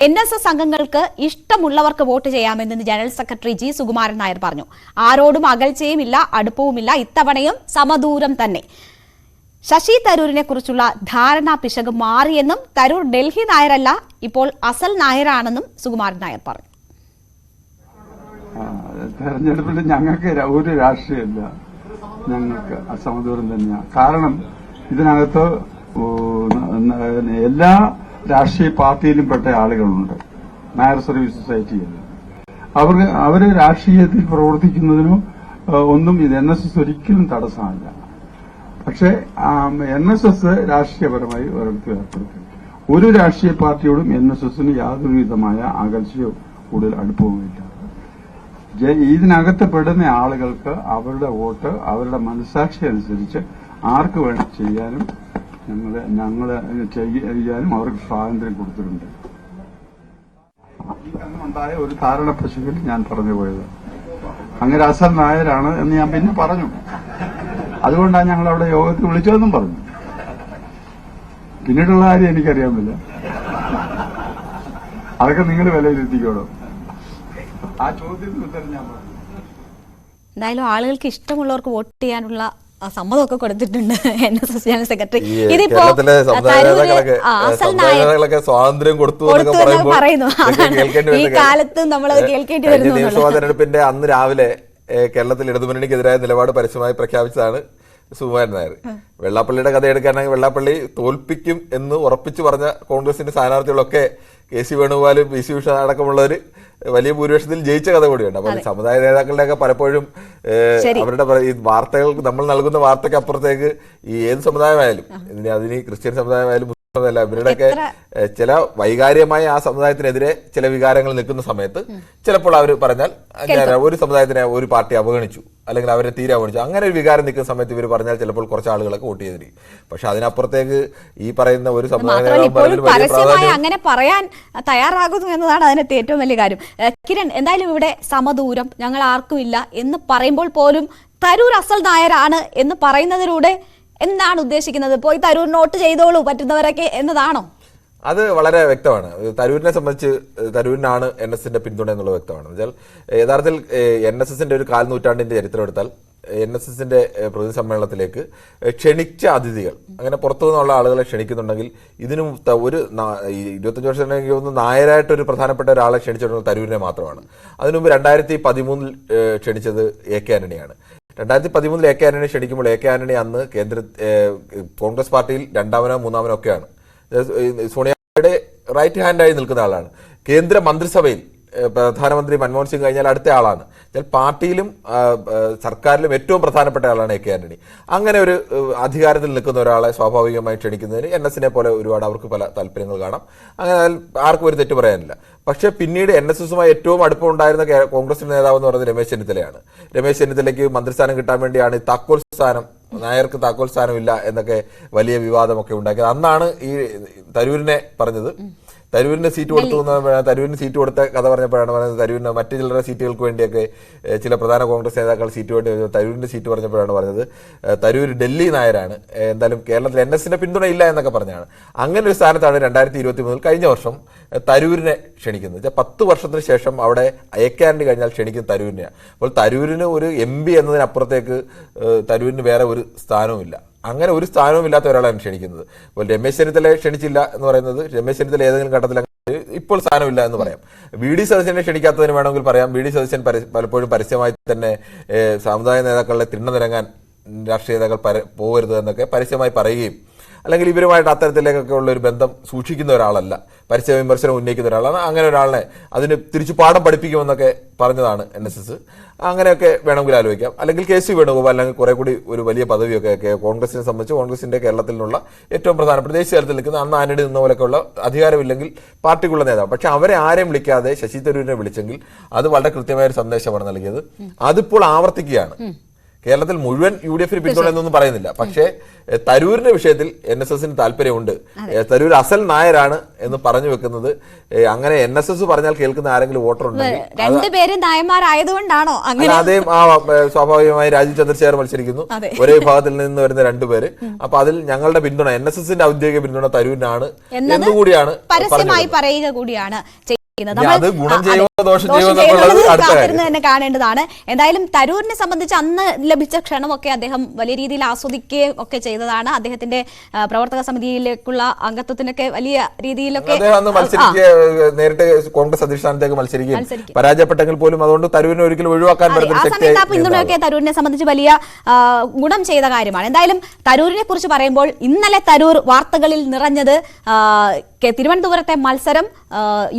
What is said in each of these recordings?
NSS അംഗങ്ങൾക്ക് ഇഷ്ടമുള്ളവർക്ക് vote ചെയ്യാമെന്ന് general secretary G Sukumaran Nair പറഞ്ഞു. ആരോടും അകൽച്ചയുമില്ല, അടുപ്പവുമില്ല, ഇത്തവണയും സമദൂരം തന്നെ. ശശി തരൂരിനെ കുറിച്ചുള്ള ധാരണാ പിശക് മാറിയെന്നും തരൂർ ഡൽഹി നായരല്ല, ഇപ്പോൾ അസൽ നായരാണെന്നും സുകുമാരൻ നായർ പറഞ്ഞു. തെരഞ്ഞെടുപ്പിൽ ഞങ്ങൾക്ക് ഒരു രാഷ്ട്രീയമില്ല, ഞങ്ങൾക്ക് സമദൂരം തന്നെയാണ്. കാരണം ഇതിനകത്ത് എല്ലാ രാഷ്ട്രീയ പാർട്ടിയിലും പെട്ട ആളുകളുണ്ട്. നായർ സർവീസ് സൊസൈറ്റിയിൽ അവര് രാഷ്ട്രീയത്തിൽ പ്രവർത്തിക്കുന്നതിനോ ഒന്നും ഇത് NSS ഒരിക്കലും തടസ്സമല്ല. പക്ഷേ NSS രാഷ്ട്രീയപരമായി ഒരിടത്തും ഏർപ്പെടുത്തി ഒരു രാഷ്ട്രീയ പാർട്ടിയോടും NSSന് യാതൊരു വിധമായ അകൽച്ചയോ കൂടുതൽ അടുപ്പവുമില്ല. ഇതിനകത്ത് പെടുന്ന ആളുകൾക്ക് അവരുടെ വോട്ട് അവരുടെ മനസാക്ഷി അനുസരിച്ച് ആർക്ക് വേണം ചെയ്യാനും ഞങ്ങള് ചെയ്യാനും അവർക്ക് സ്വാതന്ത്ര്യം കൊടുത്തിട്ടുണ്ട്. ഉണ്ടായ ഒരു ധാരണ പശുവിൽ ഞാൻ പറഞ്ഞു പോയത് അങ്ങനെ അസൽ നായരാണ് എന്ന് ഞാൻ പിന്നെ പറഞ്ഞു. അതുകൊണ്ടാണ് ഞങ്ങൾ അവിടെ യോഗത്തിൽ വിളിച്ചതെന്നും പറഞ്ഞു. പിന്നീടുള്ള കാര്യം എനിക്കറിയാൻ പറ്റില്ല, അതൊക്കെ നിങ്ങൾ വിലയിരുത്തിക്കോളൂ. ആ ചോദ്യത്തിന് ഉത്തരം ഞാൻ പറഞ്ഞു. എന്തായാലും ആളുകൾക്ക് ഇഷ്ടമുള്ളവർക്ക് വോട്ട് ചെയ്യാനുള്ള സമ്മതമൊക്കെ കൊടുത്തിട്ടുണ്ട് NSS ജനറൽ സെക്രട്ടറി. ഇതിപ്പോ സ്വാതന്ത്ര്യം കൊടുത്തു പറയുന്നു. ഈ കാലത്ത് നമ്മളത് കേൾക്കേണ്ടി വരുന്നു. നിയമസഭാ തെരഞ്ഞെടുപ്പിന്റെ അന്ന് രാവിലെ കേരളത്തിൽ ഇടതുമുന്നണിക്കെതിരായ നിലപാട് പരസ്യമായി പ്രഖ്യാപിച്ചതാണ് സുകുമാരൻ നായർ. വെള്ളാപ്പള്ളിയുടെ കഥ എടുക്കുകയാണെങ്കിൽ വെള്ളാപ്പള്ളി തോൽപ്പിക്കും എന്ന് ഉറപ്പിച്ചു പറഞ്ഞ കോൺഗ്രസിന്റെ സ്ഥാനാർത്ഥികളൊക്കെ KC വേണുഗോപാലും PC ഉഷ അടക്കമുള്ളവർ വലിയ ഭൂരിപക്ഷത്തിൽ ജയിച്ച കഥ കൂടിയുണ്ട്. അപ്പൊ സമുദായ നേതാക്കളുടെയൊക്കെ പലപ്പോഴും അവരുടെ ഈ വാർത്തകൾ നമ്മൾ നൽകുന്ന വാർത്തയ്ക്ക് അപ്പുറത്തേക്ക് ഈ ഏത് സമുദായമായാലും അതിന് ക്രിസ്ത്യൻ സമുദായമായാലും മുസ്ലിമല്ല ഇവരുടെയൊക്കെ ചില വൈകാരികമായ ആ സമുദായത്തിനെതിരെ ചില വികാരങ്ങൾ നിൽക്കുന്ന സമയത്ത് ചിലപ്പോൾ അവർ പറഞ്ഞാൽ ഒരു സമുദായത്തിനെ ഒരു പാർട്ടി അവഗണിച്ചു അല്ലെങ്കിൽ അവരെ തീരെ അവഗണിച്ചു, അങ്ങനെ ഒരു വികാരം നിൽക്കുന്ന സമയത്ത് ഇവർ പറഞ്ഞാൽ ചിലപ്പോൾ കുറച്ച് ആളുകളൊക്കെ വോട്ട് ചെയ്തിരിക്കും. പക്ഷെ അതിനപ്പുറത്തേക്ക് ഈ പറയുന്ന ഒരു സമുദായ അങ്ങനെ പറയാൻ തയ്യാറാകുന്നു എന്നതാണ് അതിനകത്ത് ഏറ്റവും വലിയ കാര്യം. കിരൺ, എന്തായാലും ഇവിടെ സമദൂരം ഞങ്ങൾ ആർക്കും ഇല്ല എന്ന് പറയുമ്പോൾ പോലും തരൂർ അസൽ നായരാണ് എന്ന് പറയുന്നതിലൂടെ എന്താണ് ഉദ്ദേശിക്കുന്നത്? പോയി തരൂർ നോട്ട് ചെയ്തോളൂ പറ്റുന്നവരൊക്കെ എന്നതാണോ? അത് വളരെ വ്യക്തമാണ്. തരൂരിനെ സംബന്ധിച്ച് തരൂരിനാണ് NSSന്റെ പിന്തുണ എന്നുള്ളത് വ്യക്തമാണ്. എന്നുവെച്ചാൽ യഥാർത്ഥത്തിൽ NSSന്റെ ഒരു 4 നൂറ്റാണ്ടിന്റെ ചരിത്രം എടുത്താൽ NSSന്റെ പ്രതിനിധി സമ്മേളനത്തിലേക്ക് ക്ഷണിച്ച അതിഥികൾ അങ്ങനെ പുറത്തുനിന്നുള്ള ആളുകളെ ക്ഷണിക്കുന്നുണ്ടെങ്കിൽ ഇതിനും ഒരു 25 വർഷത്തിനെങ്കിൽ ഒന്ന് നായരായിട്ടൊരു പ്രധാനപ്പെട്ട ഒരാളെ ക്ഷണിച്ചിട്ടുള്ളത് തരൂരിനെ മാത്രമാണ്. അതിനുമുമ്പ് 2013 ക്ഷണിച്ചത് AK ആന്റണിയാണ്. 2013 AK Antony ക്ഷണിക്കുമ്പോൾ AK Antony അന്ന് കോൺഗ്രസ് പാർട്ടിയിൽ 2ാമനോ 3ാമനോ ഒക്കെയാണ്. സോണിയയുടെ റൈറ്റ് ഹാൻഡായി നിൽക്കുന്ന ആളാണ്. കേന്ദ്ര മന്ത്രിസഭയിൽ പ്രധാനമന്ത്രി മൻമോഹൻ സിംഗ് കഴിഞ്ഞാൽ അടുത്ത ആളാണ്. പാർട്ടിയിലും സർക്കാരിലും ഏറ്റവും പ്രധാനപ്പെട്ട ആളാണ് AK ആന്റണി. അങ്ങനെ ഒരു അധികാരത്തിൽ നിൽക്കുന്ന ഒരാളെ സ്വാഭാവികമായി ക്ഷണിക്കുന്നതിന് NSSനെ പോലെ ഒരുപാട് അവർക്ക് പല താല്പര്യങ്ങൾ കാണാം. അങ്ങനെ ആർക്കും ഒരു തെറ്റ് പറയാനില്ല. പക്ഷെ പിന്നീട് NSSുമായി ഏറ്റവും അടുപ്പമുണ്ടായിരുന്ന കോൺഗ്രസിന്റെ നേതാവ് എന്ന് പറയുന്നത് രമേശ് ചെന്നിത്തലയാണ്. രമേശ് ചെന്നിത്തലയ്ക്ക് മന്ത്രിസ്ഥാനം കിട്ടാൻ വേണ്ടിയാണ് ഈ താക്കോൽ സ്ഥാനം, നായർക്ക് താക്കോൽ സ്ഥാനമില്ല എന്നൊക്കെ വലിയ വിവാദമൊക്കെ ഉണ്ടാക്കിയത്. അന്നാണ് ഈ തരൂരിനെ പറഞ്ഞത്. തരൂരിന് സീറ്റ് കൊടുത്തു തരൂരിന് സീറ്റ് കൊടുത്ത കഥ പറഞ്ഞപ്പോഴാണ് പറഞ്ഞത് തരൂരിന് മറ്റു ചിലരുടെ സീറ്റുകൾക്ക് വേണ്ടിയൊക്കെ ചില പ്രധാന കോൺഗ്രസ് നേതാക്കൾ സീറ്റ് വേണ്ടി തരൂരിന്റെ സീറ്റ് പറഞ്ഞപ്പോഴാണ് പറഞ്ഞത് തരൂർ ഡൽഹി നായരാണ്, എന്തായാലും കേരളത്തിൽ NSSന്റെ പിന്തുണ ഇല്ല എന്നൊക്കെ പറഞ്ഞാണ്. അങ്ങനെ ഒരു സ്ഥാനത്താണ് 2023 കഴിഞ്ഞ വർഷം തരൂരിനെ ക്ഷണിക്കുന്നത്. 10 വർഷത്തിന് ശേഷം അവിടെ AK ആന്റണി കഴിഞ്ഞാൽ ക്ഷണിക്കുന്ന തരൂരിനെയാണ്. അപ്പോൾ തരൂരിന് ഒരു MP എന്നതിനപ്പുറത്തേക്ക് തരൂരിന് വേറെ ഒരു സ്ഥാനവുമില്ല. അങ്ങനെ ഒരു സ്ഥാനവും ഇല്ലാത്ത ഒരാളാണ് ക്ഷണിക്കുന്നത്. അപ്പോൾ രമേശ് ചെന്നിത്തല ക്ഷണിച്ചില്ല എന്ന് പറയുന്നത് രമേശ് ചെന്നിത്തല ഏതെങ്കിലും ഘട്ടത്തിൽ ഇപ്പോൾ സ്ഥാനമില്ല എന്ന് പറയാം. VD സതീശനെ ക്ഷണിക്കാത്തതിന് വേണമെങ്കിൽ പറയാം. VD സതീശൻ പലപ്പോഴും പരസ്യമായി തന്നെ സമുദായ നേതാക്കളുടെ തിണ്ണനിറങ്ങാൻ രാഷ്ട്രീയ നേതാക്കൾ പോകരുത് എന്നൊക്കെ പരസ്യമായി പറയുകയും അല്ലെങ്കിൽ ഇവരുമായിട്ട് അത്തരത്തിലേക്കൊക്കെ ഉള്ള ഒരു ബന്ധം സൂക്ഷിക്കുന്ന ഒരാളല്ല, പരസ്യ വിമർശനം ഉന്നയിക്കുന്ന ഒരാളാണ്. അങ്ങനെ ഒരാളിനെ അതിന് തിരിച്ചു പാഠം പഠിപ്പിക്കുമെന്നൊക്കെ പറഞ്ഞതാണ് NSS. അങ്ങനെയൊക്കെ വേണമെങ്കിൽ ആലോചിക്കാം. അല്ലെങ്കിൽ KC വേണുഗോപാൽ അല്ലെങ്കിൽ കുറെ കൂടി ഒരു വലിയ പദവിയൊക്കെ കോൺഗ്രസിനെ സംബന്ധിച്ച് കോൺഗ്രസിന്റെ കേരളത്തിൽ നിന്നുള്ള ഏറ്റവും പ്രധാനപ്പെട്ട ദേശീയ തലത്തിൽ നിൽക്കുന്ന അന്ന് ആന്റണി നിന്ന പോലെയൊക്കെയുള്ള അധികാരമില്ലെങ്കിൽ പാർട്ടിക്കുള്ള നേതാവ്. പക്ഷെ അവരെ ആരെയും വിളിക്കാതെ ശശി തരൂരിനെ വിളിച്ചെങ്കിൽ അത് വളരെ കൃത്യമായ ഒരു സന്ദേശമാണ് നൽകിയത്. അതിപ്പോൾ ആവർത്തിക്കുകയാണ്. കേരളത്തിൽ മുഴുവൻ UDF പിന്തുണ എന്നൊന്നും പറയുന്നില്ല. പക്ഷേ തരൂരിന്റെ വിഷയത്തിൽ NSSന് താല്പര്യമുണ്ട്. തരൂർ അസൽ നായരാണ് എന്ന് പറഞ്ഞു വെക്കുന്നത്. അങ്ങനെ NSS പറഞ്ഞാൽ കേൾക്കുന്ന ആരെങ്കിലും വോട്ടർ ഉണ്ടെങ്കിൽ രണ്ടുപേരും നായന്മാരായതുകൊണ്ടാണോ അങ്ങനെ? അതേം സ്വാഭാവികമായി രാജീവ് ചന്ദ്രശേഖർ മത്സരിക്കുന്നു, ഒരേ വിഭാഗത്തിൽ നിന്ന് വരുന്ന രണ്ടുപേര്. അപ്പൊ അതിൽ ഞങ്ങളുടെ പിന്തുണ, NSSന്റെ ഔദ്യോഗിക പിന്തുണ തരൂരിനാണ് എന്നുകൂടിയാണ് പരസ്യമായി പറയുക കൂടിയാണ്. അത് ഗുണം ചെയ്യുമോ ദോഷം ചെയ്യുമോ തന്നെ കാണേണ്ടതാണ്. എന്തായാലും തരൂരിനെ സംബന്ധിച്ച് അന്ന് ലഭിച്ച ക്ഷണമൊക്കെ അദ്ദേഹം വലിയ രീതിയിൽ ആസ്വദിക്കുകയും ഒക്കെ ചെയ്തതാണ്. അദ്ദേഹത്തിന്റെ പ്രവർത്തക സമിതിയിലേക്കുള്ള അംഗത്വത്തിനൊക്കെ വലിയ രീതിയിലൊക്കെ നേരിട്ട് കോൺഗ്രസ് അധിഷ്ഠാനത്തേക്ക് മത്സരിക്കും, പരാജയപ്പെട്ടെങ്കിൽ പോലും അതുകൊണ്ട് തരൂരിനെ ഒരിക്കലും ഒഴിവാക്കാൻ ആ സമയത്ത് ആ പിന്തുണയൊക്കെ തരൂരിനെ സംബന്ധിച്ച് വലിയ ഗുണം ചെയ്ത കാര്യമാണ്. എന്തായാലും തരൂരിനെ കുറിച്ച് പറയുമ്പോൾ ഇന്നലെ വാർത്തകളിൽ നിറഞ്ഞത് തിരുവനന്തപുരത്തെ മത്സരം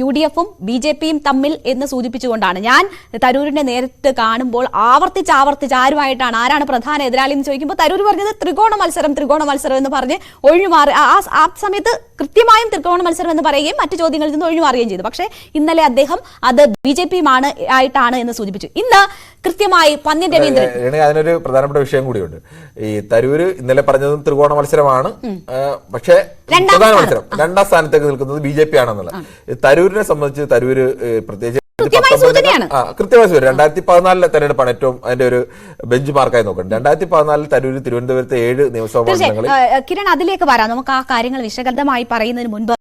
UDFും BJPയും തമ്മിൽ എന്ന് സൂചിപ്പിച്ചുകൊണ്ടാണ്. ഞാൻ തരൂരിനെ നേരിട്ട് കാണുമ്പോൾ ആവർത്തിച്ച് ആരാണ് പ്രധാന എതിരാളി എന്ന് ചോദിക്കുമ്പോൾ തരൂർ പറഞ്ഞത് ത്രികോണ മത്സരം എന്ന് പറഞ്ഞ് ഒഴിമാറി. ആ സമയത്ത് കൃത്യമായും ത്രികോണ മത്സരം എന്ന് പറയുകയും മറ്റു ചോദ്യങ്ങളിൽ നിന്ന് ഒഴിമാറുകയും ചെയ്തു. പക്ഷേ ഇന്നലെ അദ്ദേഹം അത് BJPയുമാണ് ആയിട്ടാണ് എന്ന് സൂചിപ്പിച്ചു. ഇന്ന് കൃത്യമായി പന്ന്യൻ രവീന്ദ്രൻ അതിനൊരു പ്രധാനപ്പെട്ട വിഷയം കൂടിയുണ്ട്. ഈ തരൂര് ഇന്നലെ പറഞ്ഞതും ത്രികോണ മത്സരമാണ്, പക്ഷേ പ്രധാന മത്സരം രണ്ടാം സ്ഥാനത്തേക്ക് നിൽക്കുന്നത് BJP ആണെന്നുള്ളത്. തരൂരിനെ സംബന്ധിച്ച് തരൂര് പ്രത്യേകിച്ച് കൃത്യമായി 2014 തെരഞ്ഞെടുപ്പാണ് ഏറ്റവും അതിന്റെ ഒരു ബെഞ്ച് മാർക്കായി നോക്കുന്നത്. 2014 തരൂര് തിരുവനന്തപുരത്തെ 7 നിയമസഭാ മണ്ഡലങ്ങളിൽ. കിരൺ, അതിലേക്ക് വരാം. നമുക്ക് ആ കാര്യങ്ങൾ വിശകലനമായി പറയുന്നതിന് മുൻപ്